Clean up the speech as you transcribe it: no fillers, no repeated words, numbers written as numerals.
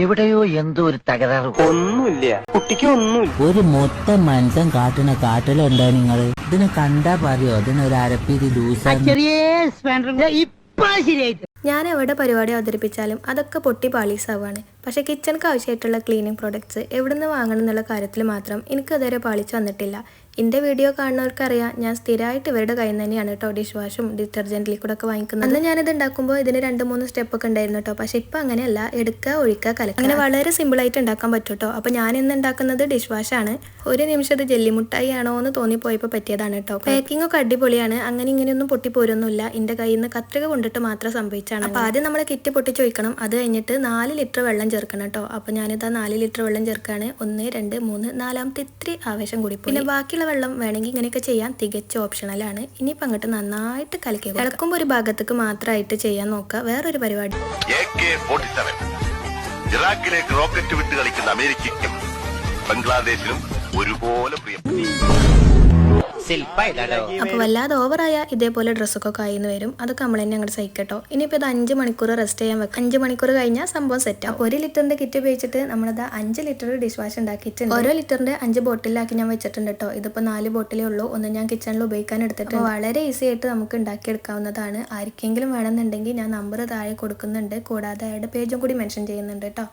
എവിടെയോ എന്തോ ഒരു തകരാറ്. ഒന്നുമില്ല, കുട്ടിക്ക് ഒന്നുമില്ല. ഒരു മൊത്തം മനുഷ്യൻ കാട്ടുന്ന കാട്ടിലുണ്ടോ നിങ്ങള്? ഇതിനെ കണ്ടാ പറയോ ഇതിനൊരു അരപ്പീതി ലൂസാണ്. ചെറിയ ഇപ്പൊ ശരിയായിട്ട് ഞാൻ എവിടെ പരിപാടി അവതരിപ്പിച്ചാലും അതൊക്കെ പൊട്ടി പാളീസാവാണ്. പക്ഷേ കിച്ചണിക്ക് ആവശ്യമായിട്ടുള്ള ക്ലീനിങ് പ്രോഡക്ട്സ് എവിടെ നിന്ന് വാങ്ങണം എന്നുള്ള കാര്യത്തിൽ മാത്രം എനിക്കതുവരെ പാളിച്ച് വന്നിട്ടില്ല. എൻ്റെ വീഡിയോ കാണുന്നവർക്കറിയാം ഞാൻ സ്ഥിരമായിട്ട് ഇവരുടെ കയ്യിൽ നിന്ന് തന്നെയാണ് കേട്ടോ ഡിഷ് വാഷും ഡിറ്റർജൻറ്റ് ലിക്വിഡൊക്കെ വാങ്ങിക്കുന്നത്. അന്ന് ഞാനിത് ഉണ്ടാക്കുമ്പോൾ ഇതിന് 2-3 സ്റ്റെപ്പൊക്കെ ഉണ്ടായിരുന്നു കേട്ടോ. പക്ഷേ ഇപ്പം അങ്ങനെയല്ല, എടുക്കുക, ഒഴിക്കുക, കലക്കുക, അങ്ങനെ വളരെ സിമ്പിളായിട്ട് ഉണ്ടാക്കാൻ പറ്റും കേട്ടോ. അപ്പോൾ ഞാൻ ഇന്ന് ഉണ്ടാക്കുന്നത് ഡിഷ് വാഷാണ്. ഒരു നിമിഷം ഇത് ജെല്ലിമുട്ടായി ആണോ എന്ന് തോന്നിപ്പോയപ്പോൾ പറ്റിയതാണ് കേട്ടോ. പാക്കിംഗ് ഒക്കെ അടിപൊളിയാണ്, അങ്ങനെ ഇങ്ങനെയൊന്നും പൊട്ടിപ്പോരൊന്നുമില്ല. എൻ്റെ കയ്യിൽ നിന്ന് കത്രിക കൊണ്ടിട്ട് മാത്രം സംഭവിച്ചാണ്. അപ്പോൾ ആദ്യം നമ്മൾ കിറ്റ് പൊട്ടിച്ച് ഒഴിക്കണം. അത് കഴിഞ്ഞിട്ട് 4 ലിറ്റർ വെള്ളം ചേർക്കണം കേട്ടോ. അപ്പോൾ ഞാനിതാ 4 ലിറ്റർ വെള്ളം ചേർക്കുകയാണ്. 1, 2, 3, 4ാമത്തെ ഇത്തിരി ആവേശം കൂടി. പിന്നെ ബാക്കിയുള്ള വെള്ളം വേണമെങ്കിൽ ഇങ്ങനെയൊക്കെ ചെയ്യാൻ തികച്ച ഓപ്ഷണലാണ്. ഇനിയിപ്പോൾ അങ്ങോട്ട് നന്നായിട്ട് കലക്കി ഇളക്കുമ്പോൾ ഒരു ഭാഗത്തേക്ക് മാത്രമായിട്ട് ചെയ്യാൻ നോക്കുക. വേറൊരു പരിപാടി, AK-47 ഇറാഖിലേക്ക് റോക്കറ്റ് വിട്ട് കളിക്കുന്ന അമേരിക്കയ്ക്കും ബംഗ്ലാദേശിനും ഒരുപോലെ പ്രിയം. അപ്പോൾ വല്ലാതെ ഓവറായ ഇതേപോലെ ഡ്രസ്സൊക്കെ കായിന്ന് വരും. അതൊക്കെ നമ്മൾ തന്നെ അങ്ങോട്ട് സഹിക്കട്ടോ. ഇനിയിപ്പോൾ ഇത് 5 മണിക്കൂർ റെസ്റ്റ് ചെയ്യാൻ വെക്കാം. 5 മണിക്കൂർ കഴിഞ്ഞാൽ സംഭവം സെറ്റാവും. 1 ലിറ്ററിന്റെ കിറ്റ് ഉപയോഗിച്ചിട്ട് നമ്മളിത് 5 ലിറ്റർ ഡിഷ് വാഷ് ഉണ്ടാക്കിയിട്ടുണ്ട്. ഓരോ ലിറ്ററിന്റെ 5 ബോട്ടിലാക്കി ഞാൻ വെച്ചിട്ടുണ്ട് കേട്ടോ. ഇതിപ്പോൾ 4 ബോട്ടിലേ ഉള്ളൂ. ഒന്ന് ഞാൻ കിച്ചണിൽ ഉപയോഗിക്കാൻ എടുത്തിട്ട് വളരെ ഈസി ആയിട്ട് നമുക്ക് ഉണ്ടാക്കിയെടുക്കാവുന്നതാണ്. ആർക്കെങ്കിലും വേണമെന്നുണ്ടെങ്കിൽ ഞാൻ നമ്പർ താഴെ കൊടുക്കുന്നുണ്ട്. കൂടാതെ അയാളുടെ പേജും കൂടി മെൻഷൻ ചെയ്യുന്നുണ്ട് കേട്ടോ.